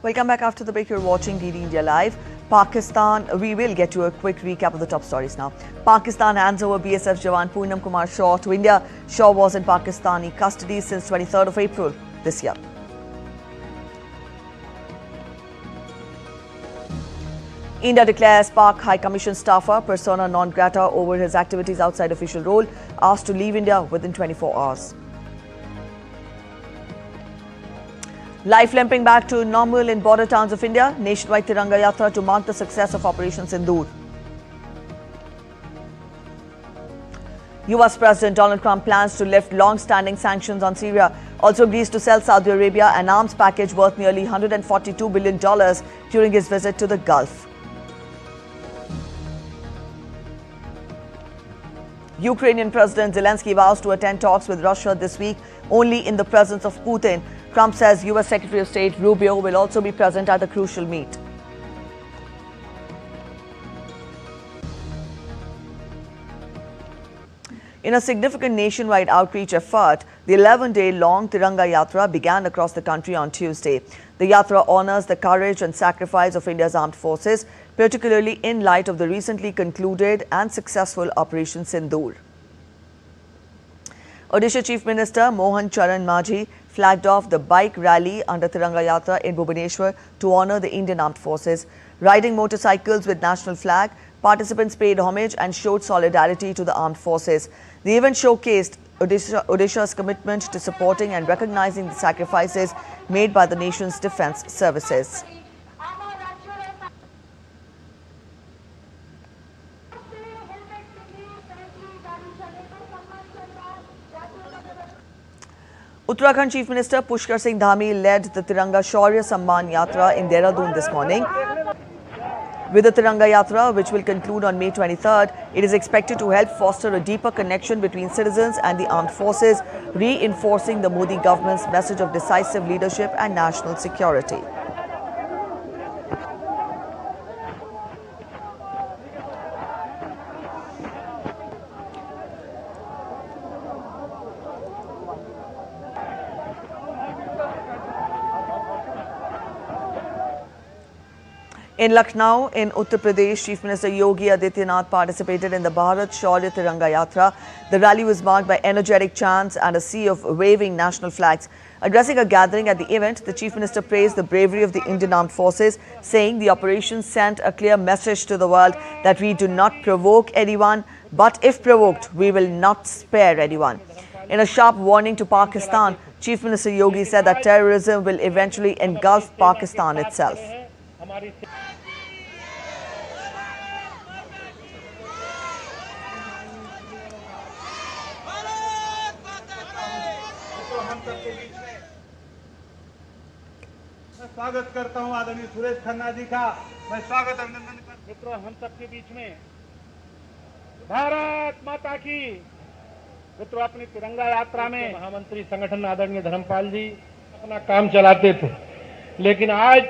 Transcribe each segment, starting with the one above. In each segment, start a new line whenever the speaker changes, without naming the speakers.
Welcome back after the break. You're watching DD India Live. Pakistan, we will get to a quick recap of the top stories now. Pakistan hands over BSF Jawan Poonam Kumar Shaw to India. Shaw was in Pakistani custody since 23rd of April this year. India declares Pak High Commission staffer persona non grata over his activities outside official role, asked to leave India within 24 hours. Life limping back to normal in border towns of India. Nationwide Tiranga Yatra to mark the success of Operation Sindoor. US President Donald Trump plans to lift long-standing sanctions on Syria. Also agrees to sell Saudi Arabia an arms package worth nearly $142 billion during his visit to the Gulf. Ukrainian President Zelenskyy vows to attend talks with Russia this week only in the presence of Putin. Trump says US Secretary of State Rubio will also be present at the crucial meet. In a significant nationwide outreach effort, the 11-day-long Tiranga Yatra began across the country on Tuesday. The Yatra honors the courage and sacrifice of India's armed forces, particularly in light of the recently concluded and successful Operation Sindoor. Odisha Chief Minister Mohan Charan Majhi flagged off the bike rally under Tiranga Yatra in Bhubaneswar to honor the Indian Armed Forces. Riding motorcycles with national flag, participants paid homage and showed solidarity to the armed forces. The event showcased Odisha's commitment to supporting and recognizing the sacrifices made by the nation's defense services. Uttarakhand Chief Minister Pushkar Singh Dhami led the Tiranga Shaurya Samman Yatra in Dehradun this morning. With the Tiranga Yatra, which will conclude on May 23rd, it is expected to help foster a deeper connection between citizens and the armed forces, reinforcing the Modi government's message of decisive leadership and national security. In Lucknow, in Uttar Pradesh, Chief Minister Yogi Adityanath participated in the Bharat Shaurya Tiranga Yatra. The rally was marked by energetic chants and a sea of waving national flags. Addressing a gathering at the event, the Chief Minister praised the bravery of the Indian Armed Forces, saying the operation sent a clear message to the world that we do not provoke anyone, but if provoked, we will not spare anyone. In a sharp warning to Pakistan, Chief Minister Yogi said that terrorism will eventually engulf Pakistan itself.
स्वागत करता हूं आदरणीय सुरेश खन्ना जी का। मैं स्वागत अभिनंदन करता हूं। मित्रों, हम सबके बीच में भारत माता की। मित्रों, अपनी तिरंगा यात्रा में महामंत्री संगठन आदरणीय धर्मपाल जी अपना काम चलाते थे, लेकिन आज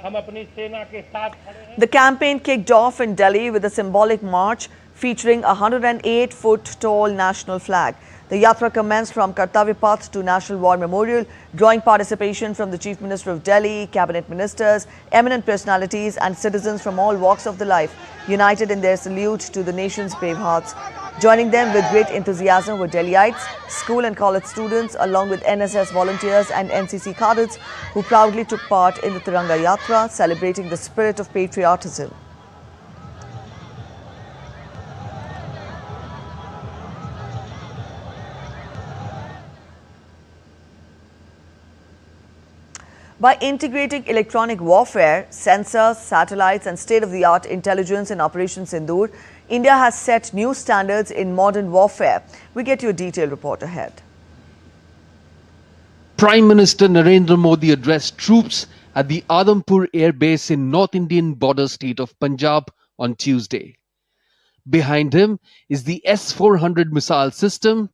हम अपनी सेना के साथ खड़े हैं।
The campaign kicked off in Delhi with a symbolic march featuring a 108-foot tall national flag. The Yatra commenced from Kartavya Path to National War Memorial, drawing participation from the Chief Minister of Delhi, cabinet ministers, eminent personalities and citizens from all walks of the life, united in their salute to the nation's brave hearts. Joining them with great enthusiasm were Delhiites, school and college students, along with NSS volunteers and NCC cadets who proudly took part in the Tiranga Yatra, celebrating the spirit of patriotism. By integrating electronic warfare, sensors, satellites and state-of-the-art intelligence in Operation Sindoor, India has set new standards in modern warfare. We get your detailed report ahead.
Prime Minister Narendra Modi addressed troops at the Adhampur Air Base in North Indian border state of Punjab on Tuesday. Behind him is the S-400 missile system,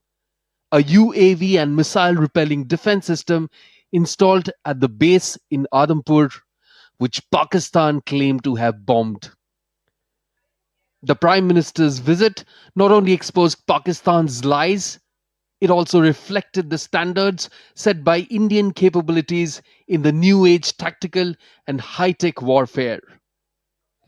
a UAV and missile-repelling defense system installed at the base in Adhampur, which Pakistan claimed to have bombed. The Prime Minister's visit not only exposed Pakistan's lies, It also reflected the standards set by Indian capabilities in the new age tactical and high tech warfare.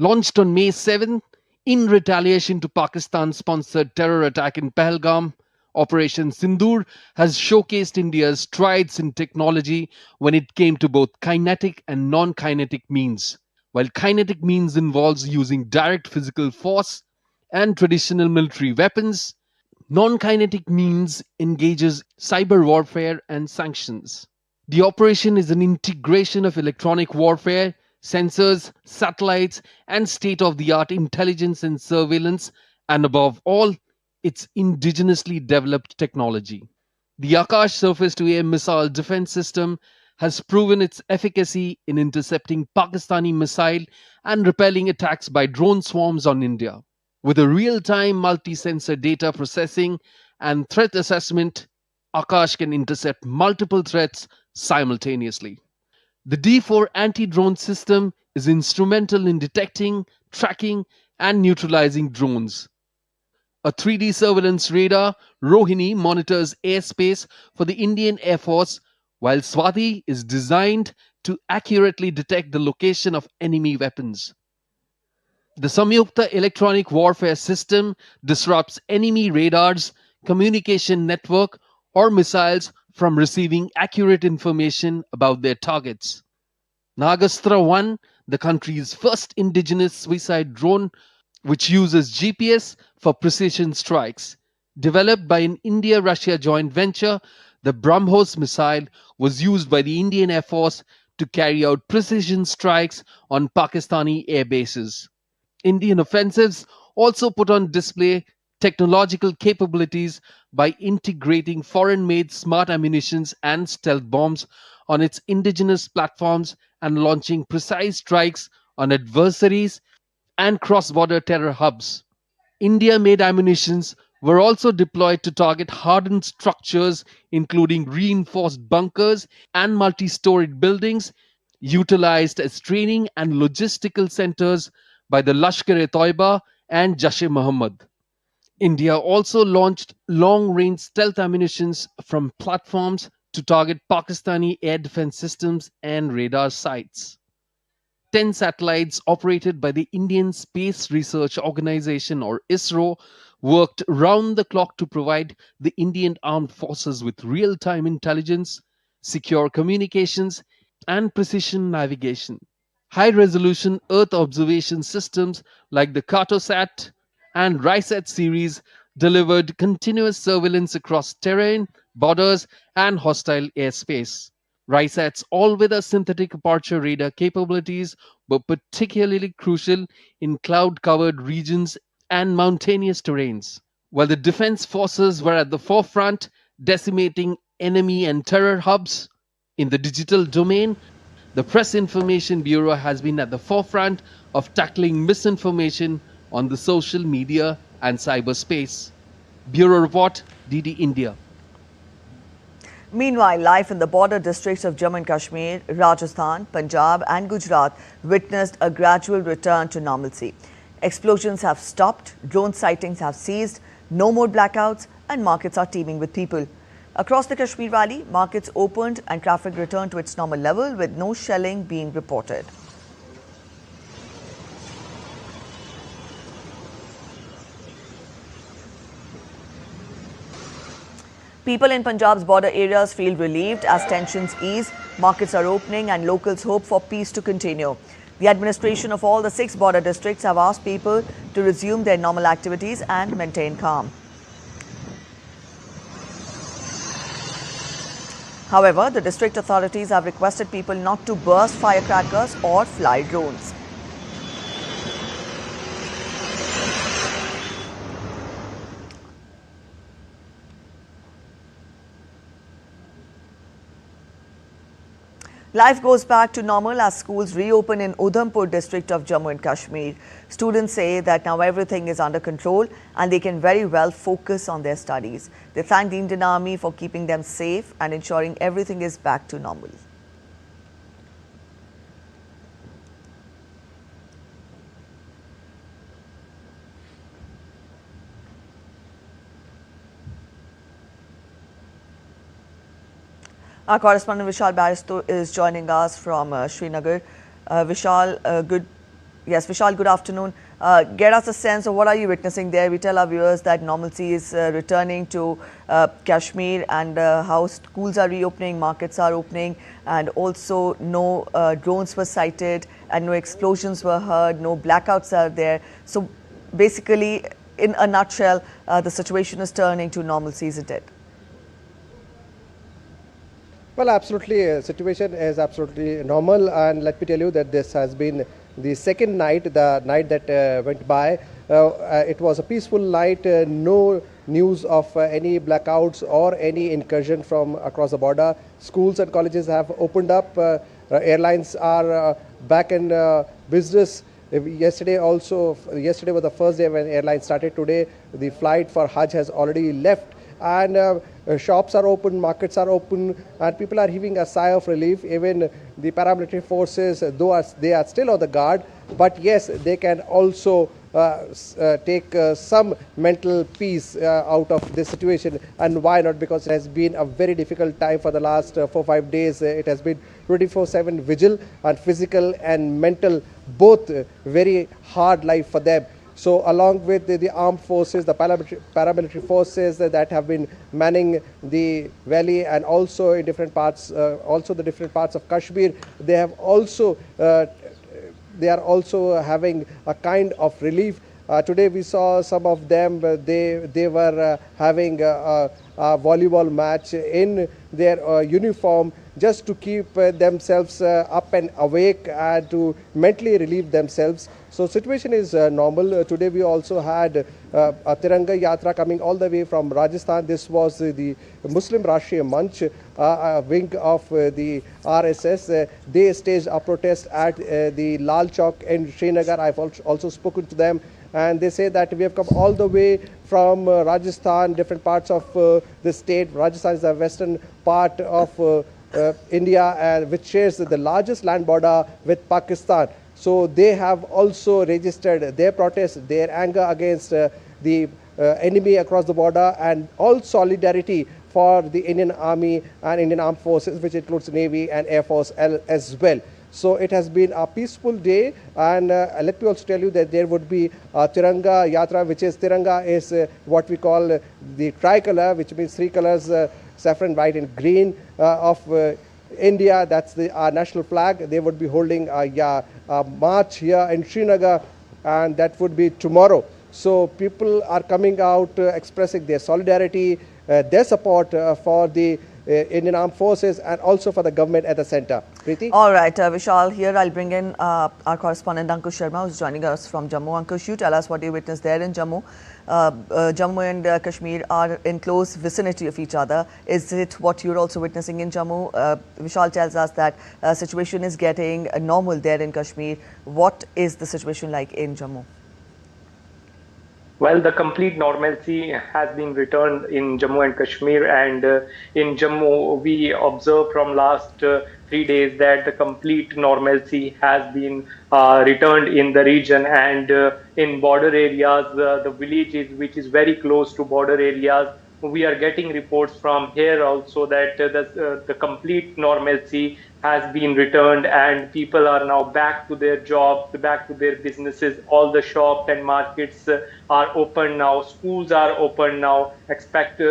Launched on May 7 in retaliation to Pakistan sponsored terror attack in Pahalgam, Operation Sindoor has showcased India's strides in technology when it came to both kinetic and non kinetic means. While kinetic means involves using direct physical force and traditional military weapons, non kinetic means engages cyber warfare and sanctions. The operation is an integration of electronic warfare, sensors, satellites, and state of the art intelligence and surveillance, and above all, its indigenously developed technology. The Akash surface to air missile defense system has proven its efficacy in intercepting Pakistani missile and repelling attacks by drone swarms on India. With a real time multi sensor data processing and threat assessment, Akash can intercept multiple threats simultaneously. The D4 anti drone system is instrumental in detecting, tracking, and neutralizing drones. A 3D surveillance radar, Rohini, monitors airspace for the Indian Air Force, while Swati is designed to accurately detect the location of enemy weapons. The Samyukta electronic warfare system disrupts enemy radars, communication network, or missiles from receiving accurate information about their targets. Nagastra 1, the country's first indigenous suicide drone, which uses GPS for precision strikes. Developed by an India Russia joint venture, the BrahMos missile was used by the Indian Air Force to carry out precision strikes on Pakistani air bases. Indian offensives also put on display technological capabilities by integrating foreign made smart ammunitions and stealth bombs on its indigenous platforms and launching precise strikes on adversaries and cross border terror hubs. India made ammunitions were also deployed to target hardened structures, including reinforced bunkers and multi storied buildings, utilized as training and logistical centers by the Lashkar e Toiba and Jashe Muhammad. India also launched long range stealth ammunitions from platforms to target Pakistani air defense systems and radar sites. 10 satellites operated by the Indian Space Research Organization or ISRO worked round the clock to provide the Indian armed forces with real time intelligence, secure communications, and precision navigation. High resolution Earth observation systems like the Cartosat and RISAT series delivered continuous surveillance across terrain, borders, and hostile airspace. RISAT's all-weather synthetic aperture radar capabilities were particularly crucial in cloud-covered regions and mountainous terrains. While the defense forces were at the forefront, decimating enemy and terror hubs, in the digital domain, the Press Information Bureau has been at the forefront of tackling misinformation on the social media and cyberspace. Bureau Report, DD India.
Meanwhile, life in the border districts of Jammu and Kashmir, Rajasthan, Punjab and Gujarat witnessed a gradual return to normalcy. Explosions have stopped, drone sightings have ceased, no more blackouts, and markets are teeming with people. Across the Kashmir Valley, markets opened and traffic returned to its normal level with no shelling being reported. People in Punjab's border areas feel relieved as tensions ease, markets are opening and locals hope for peace to continue. The administration of all the 6 border districts have asked people to resume their normal activities and maintain calm. However, the district authorities have requested people not to burst firecrackers or fly drones. Life goes back to normal as schools reopen in Udhampur district of Jammu and Kashmir. Students say that now everything is under control and they can very well focus on their studies. They thank the Indian Army for keeping them safe and ensuring everything is back to normal. Our correspondent Vishal Baristo is joining us from Srinagar. Vishal, Vishal, good afternoon. Get us a sense of what are you witnessing there. We tell our viewers that normalcy is returning to Kashmir and how schools are reopening, markets are opening, and also no drones were sighted and no explosions were heard, no blackouts are there. So basically, in a nutshell, the situation is turning to normalcy, isn't it?
Well, absolutely, situation is absolutely normal, and let me tell you that this has been the second night, the night that went by. It was a peaceful night, no news of any blackouts or any incursion from across the border. Schools and colleges have opened up, airlines are back in business. Yesterday was the first day when airlines started. Today, the flight for Hajj has already left. And shops are open, markets are open, and people are heaving a sigh of relief. Even the paramilitary forces, though they are still on the guard, but yes, they can also take some mental peace out of this situation. And why not? Because it has been a very difficult time for the last 4-5 days. It has been 24/7 vigil, and physical and mental, both very hard life for them. So along with the armed forces, the paramilitary forces that have been manning the valley, and also in different parts, also the different parts of Kashmir, they are also having a kind of relief. Today we saw some of them, they were having a volleyball match in their uniform, just to keep themselves up and awake and to mentally relieve themselves. So situation is normal. Today we also had a Tiranga Yatra coming all the way from Rajasthan. This was the Muslim Rashtriya Manch, a wing of the RSS. They staged a protest at the Lal Chowk in Srinagar. I've also spoken to them, and they say that we have come all the way from Rajasthan, different parts of the state. Rajasthan is the western part of India, which shares the largest land border with Pakistan. So they have also registered their protest, their anger against the enemy across the border, and all solidarity for the Indian Army and Indian Armed Forces, which includes Navy and Air Force as well. So it has been a peaceful day, and let me also tell you that there would be a Tiranga Yatra, which is Tiranga is what we call the tricolor, which means three colors, saffron, white and green of India. That's our national flag. They would be holding a march here in Srinagar, and that would be tomorrow. So people are coming out expressing their solidarity, their support for the Indian Armed Forces, and also for the government at the center. Preeti?
All right, Vishal, here I'll bring in our correspondent Ankush Sharma, who's joining us from Jammu. Ankush, you tell us what you witnessed there in Jammu. Jammu and Kashmir are in close vicinity of each other. Is it what you're also witnessing in Jammu? Vishal tells us that situation is getting normal there in Kashmir. What is the situation like in Jammu?
Well, the complete normalcy has been returned in Jammu and Kashmir, and in Jammu we observe from last 3 days that the complete normalcy has been returned in the region, and in border areas, the villages which is very close to border areas, we are getting reports from here also that the complete normalcy has been returned, and people are now back to their jobs, back to their businesses. All the shops and markets are open now. Schools are open now. Expect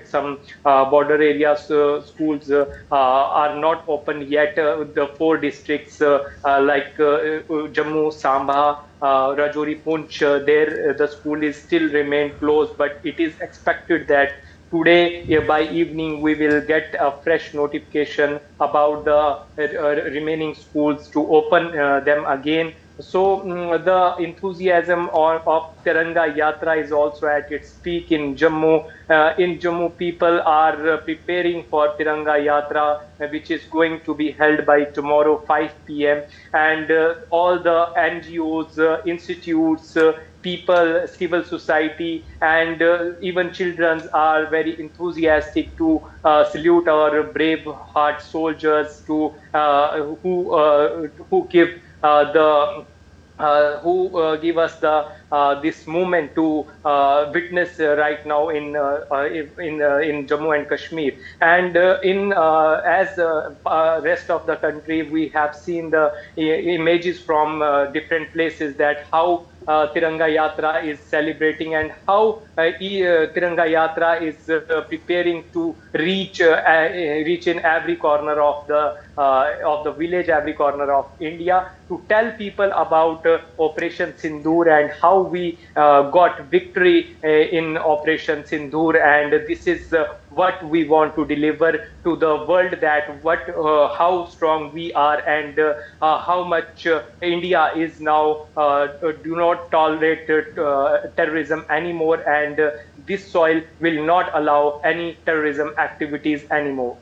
some border areas schools are not open yet. The 4 districts like Jammu, Sambha, Rajouri, Poonch, there the school is still remain closed, but it is expected that today by evening we will get a fresh notification about the remaining schools to open them again. So the enthusiasm of Tiranga Yatra is also at its peak in Jammu. In Jammu, people are preparing for Tiranga Yatra, which is going to be held by tomorrow 5 p.m. And all the NGOs, institutes, people, civil society, and even children are very enthusiastic to salute our brave heart soldiers who give the who give us the this moment to witness right now in Jammu and Kashmir, and in as rest of the country, we have seen the images from different places that how Tiranga Yatra is celebrating, and how Tiranga Yatra is preparing to reach in every corner of the village, every corner of India, to tell people about Operation Sindoor and how we got victory in Operation Sindoor. And this is what we want to deliver to the world, that how strong we are, and how much India is now do not tolerate terrorism anymore, and this soil will not allow any terrorism activities anymore.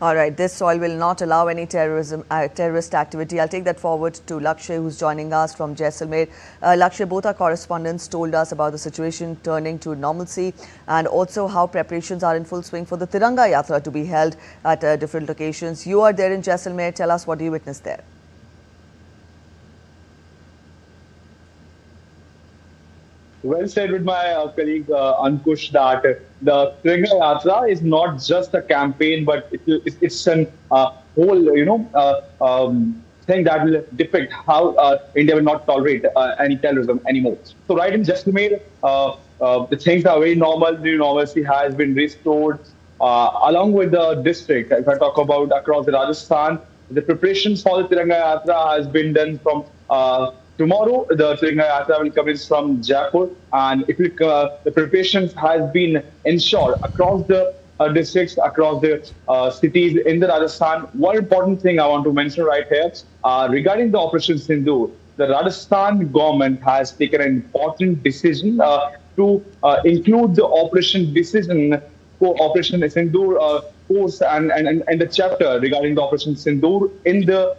All right, this soil will not allow any terrorist activity. I'll take that forward to Lakshay, who's joining us from Jaisalmer. Lakshay, both our correspondents told us about the situation turning to normalcy, and also how preparations are in full swing for the Tiranga Yatra to be held at different locations. You are there in Jaisalmer. Tell us, what do you witness there?
Well said with my colleague Ankush that the Tiranga Yatra is not just a campaign, but it's an whole, thing that will depict how India will not tolerate any terrorism anymore. So right in Jaisalmer, the things are very normal. The normalcy has been restored. Along with the district, if I talk about across the Rajasthan, the preparations for the Tiranga Yatra has been done from tomorrow. The Tiranga Yatra will commence from Jaipur, and the preparations has been ensured across the districts, across the cities in the Rajasthan. One important thing I want to mention right here regarding the Operation Sindoor, the Rajasthan government has taken an important decision to include the Operation Sindoor course and the chapter regarding the Operation Sindoor in the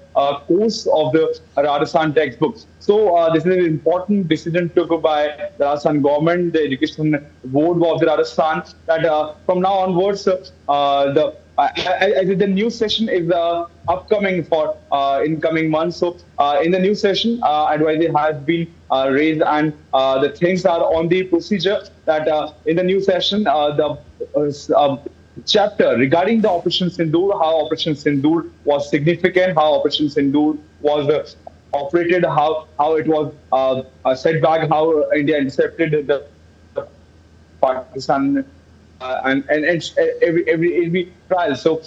course of the Rajasthan textbooks. So this is an important decision taken by the Rajasthan government, the education board of the Rajasthan, that from now onwards, the new session is upcoming for in coming months. So in the new session, advisory has been raised, and the things are on the procedure that in the new session, the chapter regarding the Operation Sindoor, how Operation Sindoor was significant, how Operation Sindoor was operated, how it was a setback, how India intercepted the Pakistan and every trial. So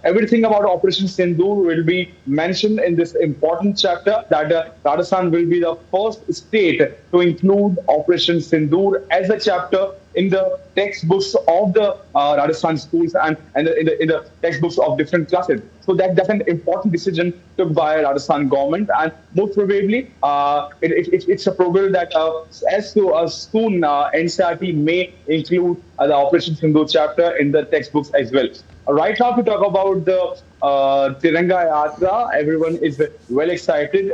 everything about Operation Sindoor will be mentioned in this important chapter, that Rajasthan will be the first state to include Operation Sindoor as a chapter in the textbooks of the Rajasthan schools and in the textbooks of different classes. So that's an important decision took by Rajasthan government, and most probably it's a program that as soon NCERT may include the Operation Sindoor chapter in the textbooks as well. Right now, to talk about the Tiranga Yatra, everyone is well excited,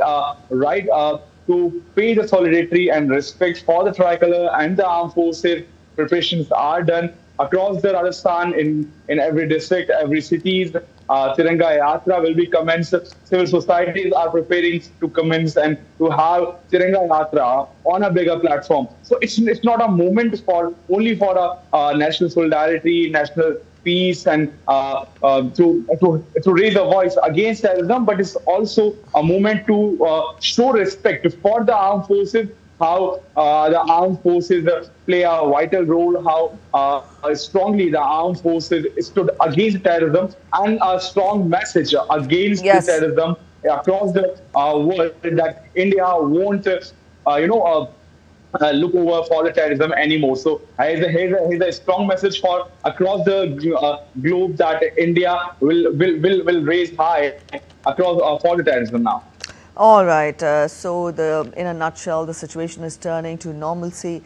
to pay the solidarity and respect for the tricolor and the armed forces. Preparations are done across the Rajasthan in every district, every cities. Tiranga Yatra will be commenced. Civil societies are preparing to commence and to have Tiranga Yatra on a bigger platform. So it's not a moment only for a national solidarity, national peace, and to raise a voice against terrorism, but it's also a moment to show respect for the armed forces, how the armed forces play a vital role, how strongly the armed forces stood against terrorism, and a strong message against the terrorism across the world, that India won't, look over for the terrorism anymore. So here's a strong message for across the globe, that India will raise high across for the terrorism now.
All right. So in a nutshell, the situation is turning to normalcy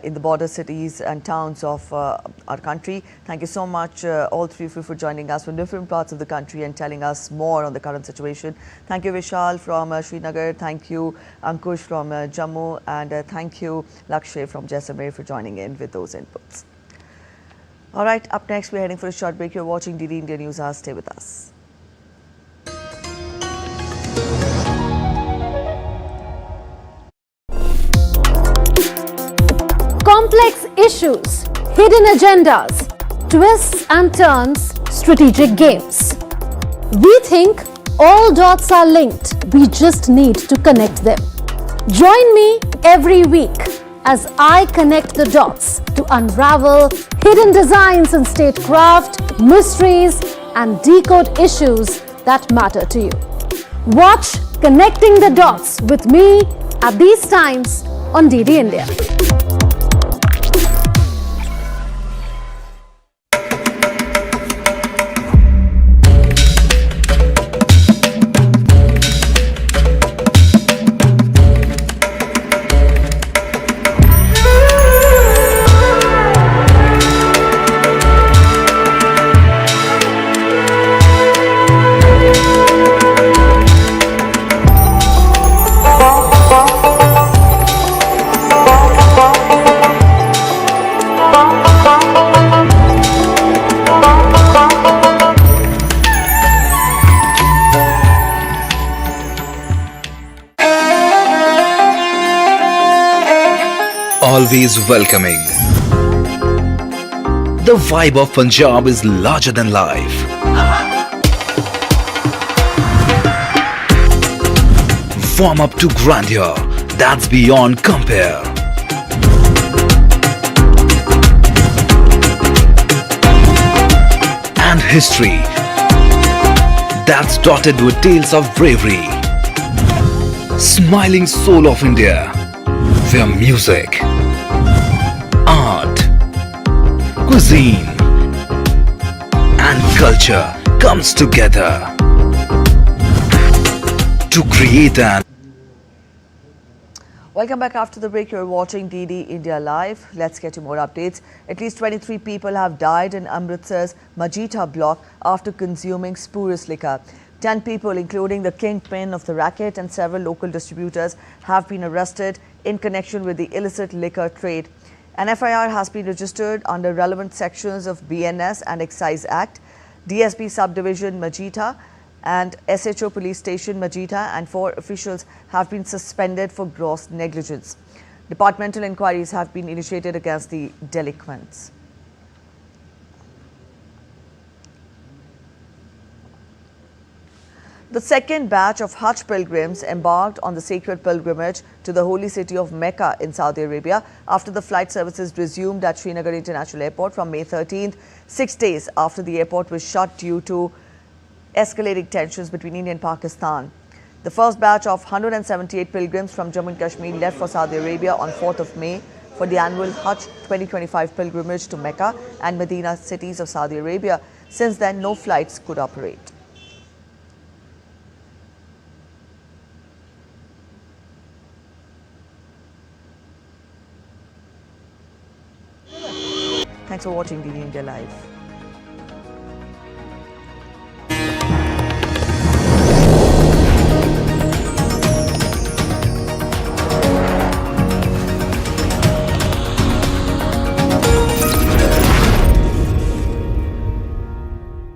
in the border cities and towns of our country. Thank you so much, all three of you, for joining us from different parts of the country and telling us more on the current situation. Thank you, Vishal from Srinagar. Thank you, Ankush from Jammu. And thank you, Lakshay from Jaisalmer, for joining in with those inputs. All right. Up next, we're heading for a short break. You're watching DD India News Hour. Stay with us.
complex issues, hidden agendas, twists and turns, strategic games. We think all dots are linked. We just need to connect them. Join me every week as I connect the dots to unravel hidden designs in statecraft, mysteries, and decode issues that matter to you. Watch Connecting the Dots with me at these times on DD India.
Always welcoming. The vibe of Punjab is larger than life. Warm up to grandeur that's beyond compare. And history that's dotted with tales of bravery. Smiling soul of India, where music, art, cuisine and culture comes together to create an...
Welcome back after the break. You're watching DD India Live. Let's get to more updates. At least 23 people have died in Amritsar's Majita block after consuming spurious liquor. 10 people, including the kingpin of the racket and several local distributors, have been arrested in connection with the illicit liquor trade. An FIR has been registered under relevant sections of BNS and Excise Act. DSP Subdivision Majita and SHO Police Station Majita and 4 officials have been suspended for gross negligence. Departmental inquiries have been initiated against the delinquents. The second batch of Hajj pilgrims embarked on the sacred pilgrimage to the holy city of Mecca in Saudi Arabia after the flight services resumed at Srinagar International Airport from May 13th, 6 days after the airport was shut due to escalating tensions between India and Pakistan. The first batch of 178 pilgrims from Jammu and Kashmir left for Saudi Arabia on 4th of May for the annual Hajj 2025 pilgrimage to Mecca and Medina cities of Saudi Arabia. Since then, no flights could operate. Thanks for watching DD India Live.